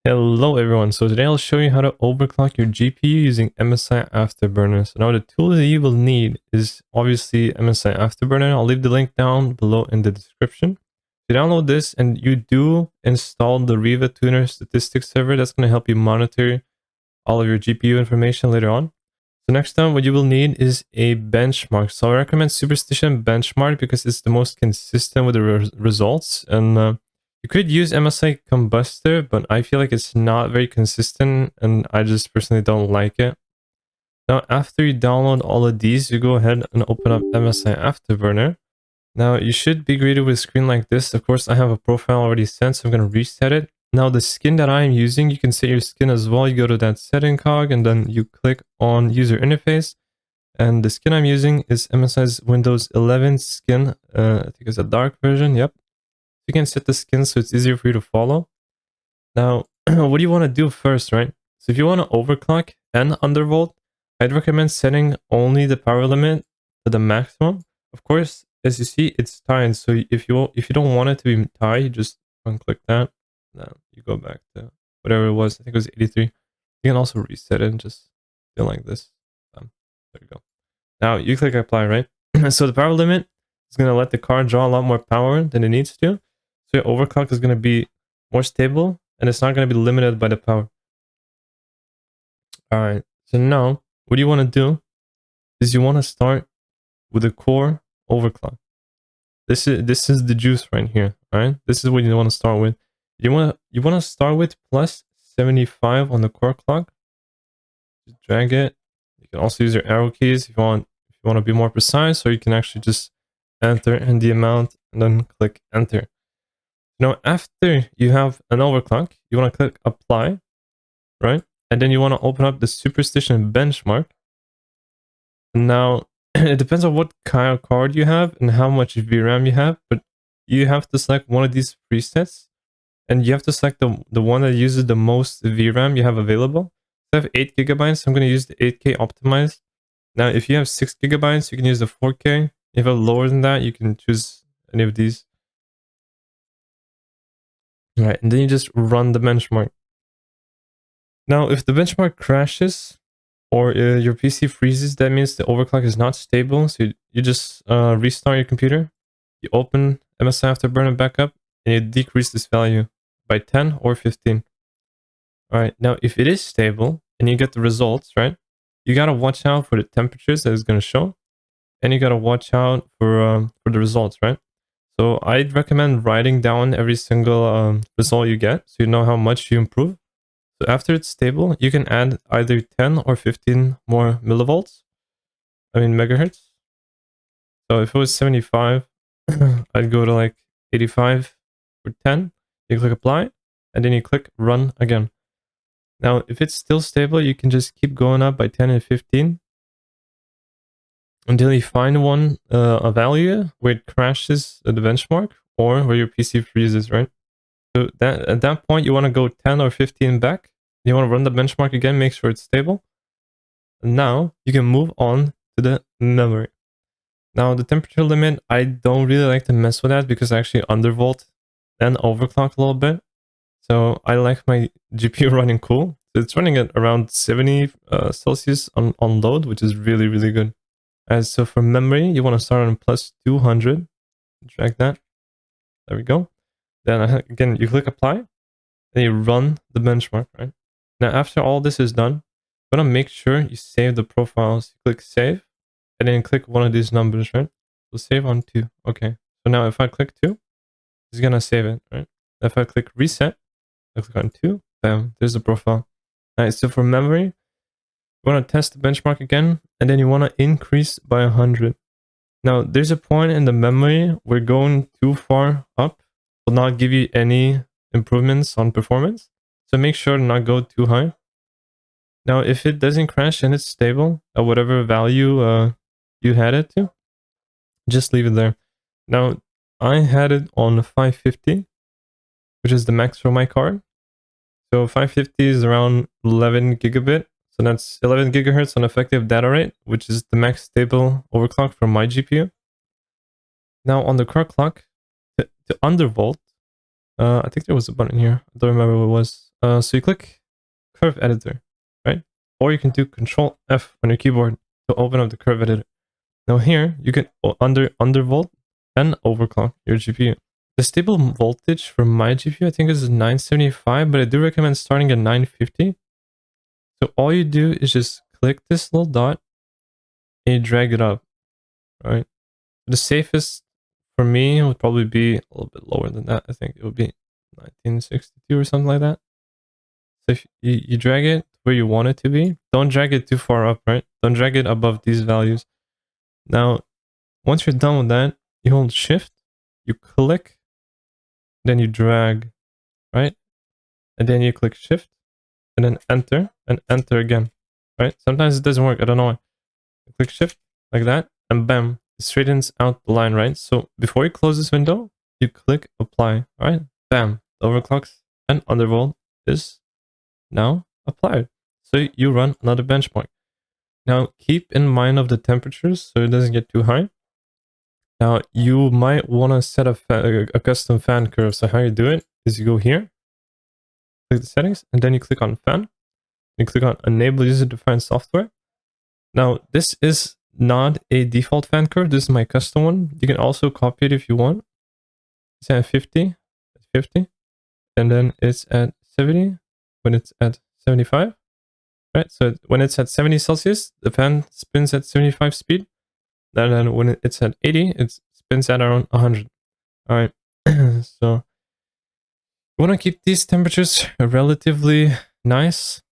Hello everyone, so today I'll show you how to overclock your GPU using MSI Afterburner. So now the tool that you will need is obviously MSI Afterburner. I'll leave the link down below in the description. If you download this and you do install the Riva Tuner statistics server, that's going to help you monitor all of your GPU information later on. So next time what you will need is a benchmark. So I recommend Superstition Benchmark because it's the most consistent with the results, and you could use MSI Combustor, but I feel like it's not very consistent and I just personally don't like it. Now, after you download all of these, you go ahead and open up MSI Afterburner. Now, you should be greeted with a screen like this. Of course, I have a profile already set, so I'm going to reset it. Now, the skin that I'm using, you can set your skin as well. You go to that setting cog and then you click on user interface. And the skin I'm using is MSI's Windows 11 skin. I think it's a dark version. Yep. You can set the skin so it's easier for you to follow. Now, what do you want to do first, right? So if you want to overclock and undervolt, I'd recommend setting only the power limit to the maximum. Of course, as you see, it's tied. So if you don't want it to be tied, you just unclick that. Now you go back to whatever it was. I think it was 83. You can also reset it and just feel like this. There you go. Now you click apply, right? So the power limit is going to let the card draw a lot more power than it needs to. So your overclock is going to be more stable and it's not going to be limited by the power. All right. So now what you want to do is you want to start with a core overclock. This is the juice right here. All right. This is what you want to start with. You want to start with plus 75 on the core clock. Just drag it. You can also use your arrow keys if you want to be more precise, or you can actually just enter in the amount and then click enter. Now, after you have an overclock, you want to click apply, right? And then you want to open up the Superstition benchmark. And now, it depends on what kind of card you have and how much VRAM you have, but you have to select one of these presets. And you have to select the one that uses the most VRAM you have available. So I have 8 gigabytes, so I'm going to use the 8K optimized. Now, if you have 6 gigabytes, you can use the 4K. If you have lower than that, you can choose any of these. All right, and then you just run the benchmark. Now, if the benchmark crashes or your PC freezes, that means the overclock is not stable. So you just restart your computer. You open MSI Afterburner back up and you decrease this value by 10 or 15. All right, now if it is stable and you get the results, right, you got to watch out for the temperatures that it's going to show. And you got to watch out for the results, right? So I'd recommend writing down every single result you get so you know how much you improve. So after it's stable, you can add either 10 or 15 more megahertz. So if it was 75, I'd go to like 85 for 10. You click apply and then you click run again. Now, if it's still stable, you can just keep going up by 10 and 15 until you find a value where it crashes the benchmark or where your PC freezes, right? So at that point, you want to go 10 or 15 back. You want to run the benchmark again, make sure it's stable. And now you can move on to the memory. Now the temperature limit, I don't really like to mess with that because I actually undervolt and overclock a little bit. So I like my GPU running cool. So it's running at around 70 Celsius on load, which is really, really good. So for memory, you want to start on plus 200. Drag that. There we go. Then again, you click apply. And you run the benchmark, right? Now, after all this is done, you want to make sure you save the profiles. You click save. And then click one of these numbers, right? So save on 2. Okay. So now if I click 2, it's going to save it, right? If I click reset, I click on 2. Bam. There's the profile. All right. So for memory, you want to test the benchmark again, and then you want to increase by 100. Now, there's a point in the memory where going too far up will not give you any improvements on performance. So make sure to not go too high. Now, if it doesn't crash and it's stable at whatever value you had it to, just leave it there. Now, I had it on 550, which is the max for my card. So 550 is around 11 gigabit. So that's 11 gigahertz on effective data rate, which is the max stable overclock for my GPU. Now on the core clock, to undervolt, I think there was a button here. I don't remember what it was. So you click curve editor, right? Or you can do Control F on your keyboard to open up the curve editor. Now here, you can undervolt and overclock your GPU. The stable voltage for my GPU, I think is 975, but I do recommend starting at 950. So all you do is just click this little dot and you drag it up, right? The safest for me would probably be a little bit lower than that. I think it would be 1962 or something like that. So if you drag it where you want it to be, don't drag it too far up, right? Don't drag it above these values. Now, once you're done with that, you hold shift, you click, then you drag, right? And then you click shift and then enter and enter again, right? Sometimes it doesn't work. I don't know why. You click shift like that and bam, it straightens out the line, right? So before you close this window, you click apply, right? Bam, the overclocks and undervolt is now applied. So you run another benchmark. Now keep in mind of the temperatures so it doesn't get too high. Now you might want to set a custom fan curve. So how you do it is you go here, click the settings, and then you click on fan. You click on enable user defined software. Now this is not a default fan curve. This is my custom one. You can also copy it if you want. It's at 50, and then it's at 70 when it's at 75. Right, so when it's at 70 Celsius, the fan spins at 75 speed. And then when it's at 80, it spins at around 100. All right, so you want to keep these temperatures relatively nice.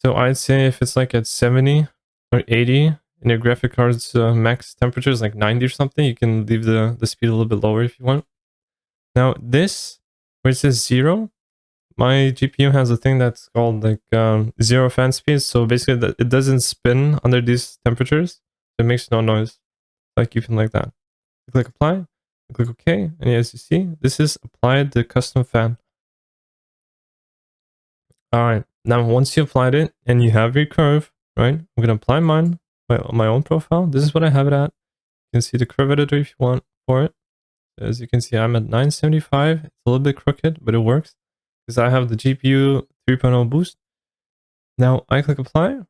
So I'd say if it's like at 70 or 80 and your graphic card's max temperature is like 90 or something, you can leave the speed a little bit lower if you want. Now this, where it says 0, my GPU has a thing that's called like 0 fan speed. So basically it doesn't spin under these temperatures. It makes no noise. I keep it like that. You click apply, you click OK, and as you see, this is applied the custom fan. Alright, now once you applied it and you have your curve, right? I'm gonna apply mine, my own profile. This is what I have it at. You can see the curve editor if you want for it. As you can see, I'm at 975. It's a little bit crooked, but it works because I have the GPU 3.0 boost. Now I click apply, and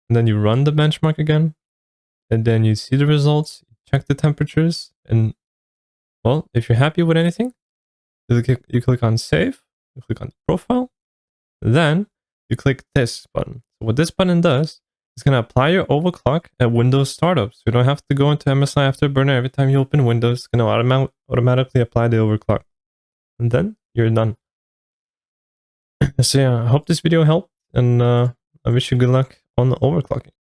then you run the benchmark again, and then you see the results, check the temperatures, and well, if you're happy with anything, you click on save, you click on profile, then you click this button. So what this button does is going to apply your overclock at Windows startup. So you don't have to go into MSI Afterburner every time you open Windows. It's going to automatically apply the overclock. And then you're done. So yeah, I hope this video helped, and I wish you good luck on the overclocking.